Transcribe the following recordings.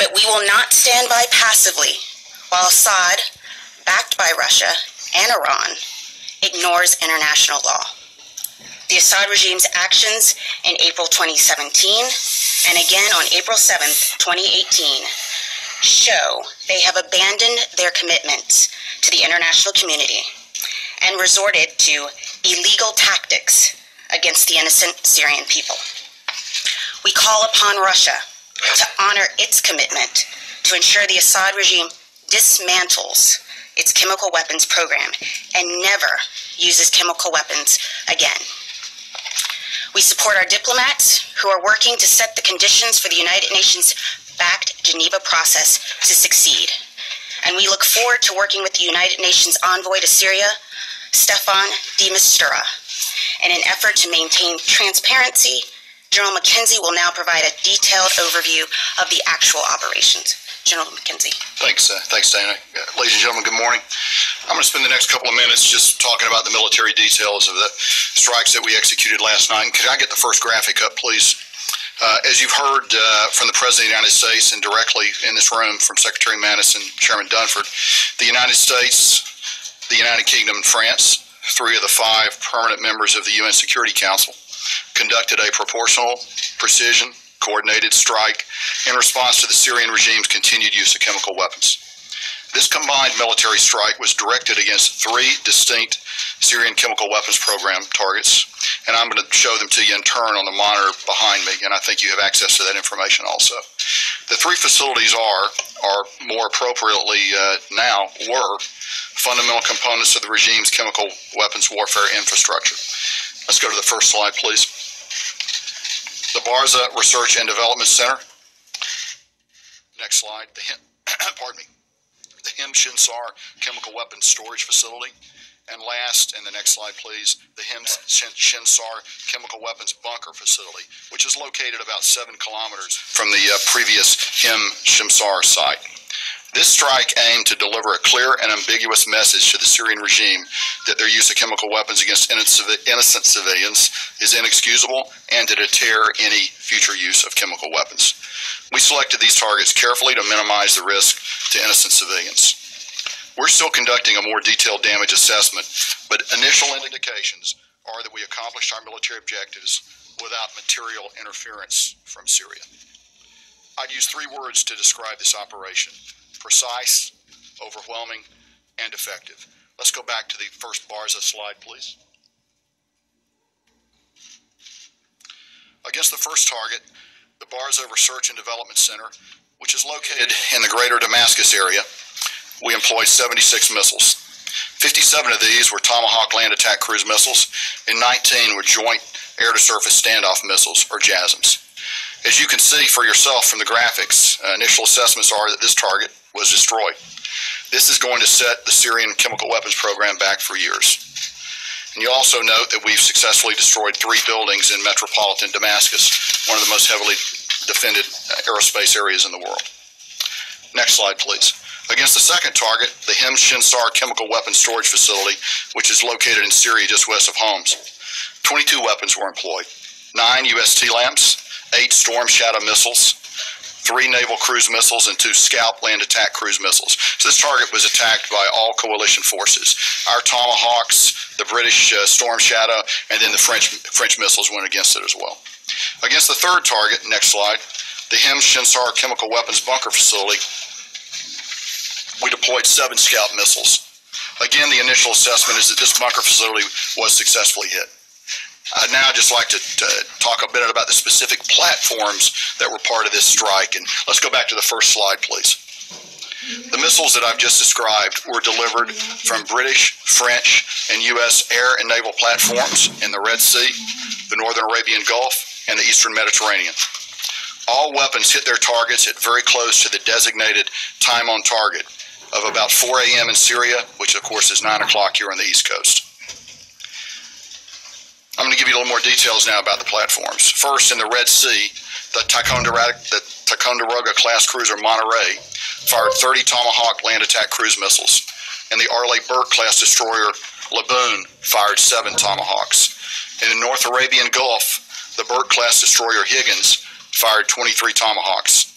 But we will not stand by passively while Assad, backed by Russia and Iran, ignores international law. The Assad regime's actions in April 2017 and again on April 7, 2018, show they have abandoned their commitment to the international community and resorted to illegal tactics against the innocent Syrian people. We call upon Russia to honor its commitment to ensure the Assad regime dismantles its chemical weapons program and never uses chemical weapons again. We support our diplomats who are working to set the conditions for the United Nations-backed Geneva process to succeed. And we look forward to working with the United Nations envoy to Syria, Stefan de Mistura. In an effort to maintain transparency, General McKenzie will now provide a detailed overview of the actual operations. General McKenzie. Thanks, Dana. Ladies and gentlemen, good morning. I'm going to spend the next couple of minutes just talking about the military details of the strikes that we executed last night. Could I get the first graphic up, please? As you've heard from the President of the United States and directly in this room from Secretary Mattis and Chairman Dunford, the United States, the United Kingdom, and France, 3 of the 5 permanent members of the UN Security Council, conducted a proportional, precision, coordinated strike in response to the Syrian regime's continued use of chemical weapons. This combined military strike was directed against 3 distinct Syrian chemical weapons program targets, and I'm going to show them to you in turn on the monitor behind me, and I think you have access to that information also. The 3 facilities are more appropriately now, were fundamental components of the regime's chemical weapons warfare infrastructure. Let's go to the first slide, please. The Barza Research and Development Center. Next slide. Pardon me. The Him-Shinsar Chemical Weapons Storage Facility. And last, in the next slide, please, the Him-Shinsar Chemical Weapons Bunker Facility, which is located about 7 kilometers from the previous Him-Shinsar site. This strike aimed to deliver a clear and ambiguous message to the Syrian regime that their use of chemical weapons against innocent civilians is inexcusable and to deter any future use of chemical weapons. We selected these targets carefully to minimize the risk to innocent civilians. We're still conducting a more detailed damage assessment, but initial indications are that we accomplished our military objectives without material interference from Syria. I'd use 3 words to describe this operation: precise, overwhelming, and effective. Let's go back to the first Barza slide, please. Against the first target, the Barza Research and Development Center, which is located in the greater Damascus area, we employed 76 missiles. 57 of these were Tomahawk land attack cruise missiles, and 19 were joint air-to-surface standoff missiles, or JASSMs. As you can see for yourself from the graphics, initial assessments are that this target was destroyed. This is going to set the Syrian chemical weapons program back for years. And you also note that we've successfully destroyed 3 buildings in metropolitan Damascus, one of the most heavily defended aerospace areas in the world. Next slide, please. Against the second target, the Him-Shinsar Chemical Weapons Storage Facility, which is located in Syria just west of Homs, 22 weapons were employed: 9 U.S. T-LAMs, 8 Storm Shadow missiles, 3 naval cruise missiles, and 2 Scalp land attack cruise missiles. So this target was attacked by all coalition forces. Our Tomahawks, the British Storm Shadow, and then the French missiles went against it as well. Against the third target, next slide, the Him-Shinsar Chemical Weapons Bunker Facility, we deployed 7 Scalp missiles. Again, the initial assessment is that this bunker facility was successfully hit. I'd now just like to talk a bit about the specific platforms that were part of this strike. And let's go back to the first slide, please. The missiles that I've just described were delivered from British, French, and U.S. air and naval platforms in the Red Sea, the Northern Arabian Gulf, and the Eastern Mediterranean. All weapons hit their targets at very close to the designated time on target of about 4 a.m. in Syria, which of course is 9 o'clock here on the East Coast. I'm going to give you a little more details now about the platforms. First, in the Red Sea, the Ticonderoga class cruiser Monterey fired 30 Tomahawk land attack cruise missiles, and the Arleigh Burke class destroyer Laboon fired 7 Tomahawks. In the North Arabian Gulf, the Burke class destroyer Higgins fired 23 Tomahawks.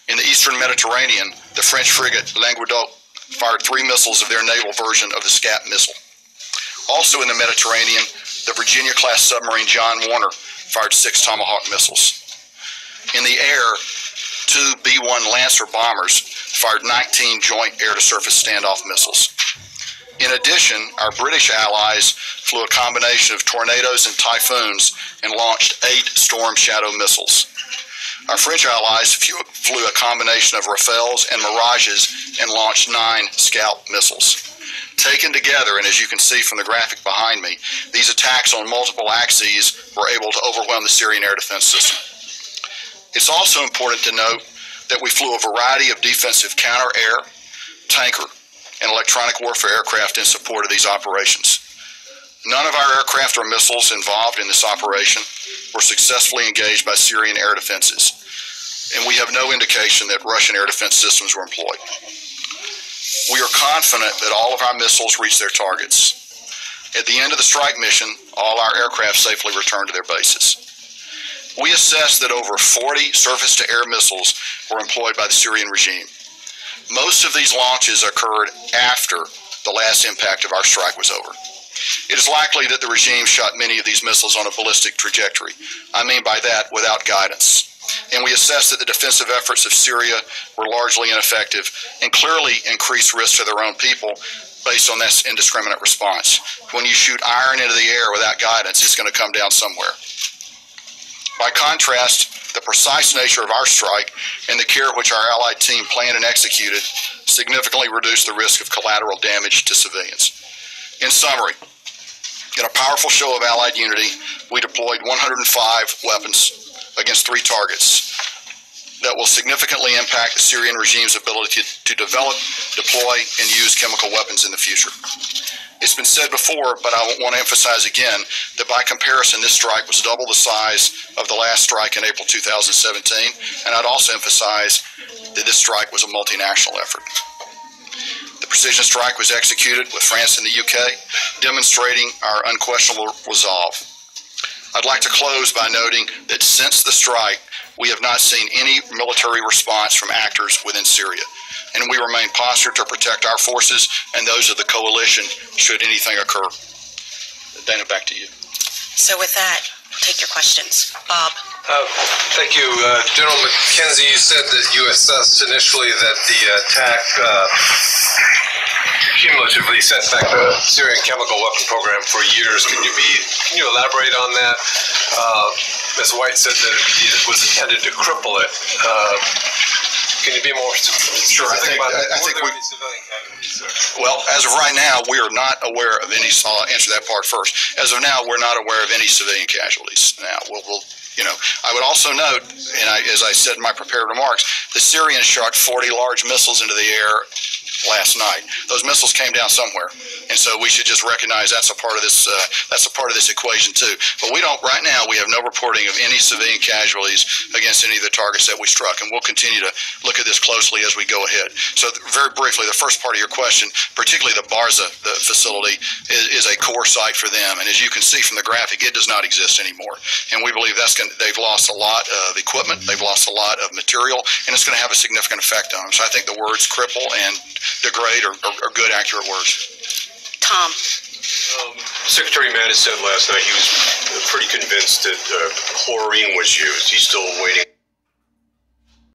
In the eastern Mediterranean, the French frigate Languedoc fired 3 missiles of their naval version of the Scap missile. Also in the Mediterranean, the Virginia-class submarine John Warner fired 6 Tomahawk missiles. In the air, 2 B-1 Lancer bombers fired 19 joint air-to-surface standoff missiles. In addition, our British allies flew a combination of tornadoes and typhoons and launched 8 Storm Shadow missiles. Our French allies flew a combination of Rafales and Mirages and launched 9 Scalp missiles. Taken together, and as you can see from the graphic behind me, these attacks on multiple axes were able to overwhelm the Syrian air defense system. It's also important to note that we flew a variety of defensive counter-air, tanker, and electronic warfare aircraft in support of these operations. None of our aircraft or missiles involved in this operation were successfully engaged by Syrian air defenses, and we have no indication that Russian air defense systems were employed. We are confident that all of our missiles reached their targets. At the end of the strike mission, all our aircraft safely returned to their bases. We assessed that over 40 surface-to-air missiles were employed by the Syrian regime. Most of these launches occurred after the last impact of our strike was over. It is likely that the regime shot many of these missiles on a ballistic trajectory. I mean by that, without guidance. And we assessed that the defensive efforts of Syria were largely ineffective and clearly increased risk to their own people based on this indiscriminate response. When you shoot iron into the air without guidance, it's going to come down somewhere. By contrast, the precise nature of our strike and the care which our allied team planned and executed significantly reduced the risk of collateral damage to civilians. In summary, in a powerful show of allied unity, we deployed 105 weapons against 3 targets that will significantly impact the Syrian regime's ability to develop, deploy, and use chemical weapons in the future. It's been said before, but I want to emphasize again that by comparison, this strike was double the size of the last strike in April 2017, and I'd also emphasize that this strike was a multinational effort. The precision strike was executed with France and the UK, demonstrating our unquestionable resolve. I'd like to close by noting that since the strike, we have not seen any military response from actors within Syria, and we remain postured to protect our forces and those of the coalition should anything occur. Dana, back to you. So with that, we'll take your questions. Bob. Thank you. General McKenzie, you said that you assessed initially that the attack cumulatively set back the Syrian chemical weapon program for years. Can you elaborate on that? Ms. White said that it was intended to cripple it. Can you be more specific about that? I think we, civilian casualties, sir? Well, as of right now, we are not aware of any. I'll answer that part first. As of now, we're not aware of any civilian casualties. Now, I would also note, and as I said in my prepared remarks, the Syrians shot 40 large missiles into the air last night. Those missiles came down somewhere, and so we should just recognize that's a part of this. That's a part of this equation too. But we don't right now. We have no reporting of any civilian casualties against any of the targets that we struck, and we'll continue to look at this closely as we go ahead. So very briefly, the first part of your question, particularly the Barza facility, is a core site for them, and as you can see from the graphic, it does not exist anymore. And we believe they've lost a lot of equipment, they've lost a lot of material, and it's going to have a significant effect on them. So I think the words cripple and degrade are good, accurate words. Tom. Secretary Mattis said last night he was pretty convinced that chlorine was used. He's still waiting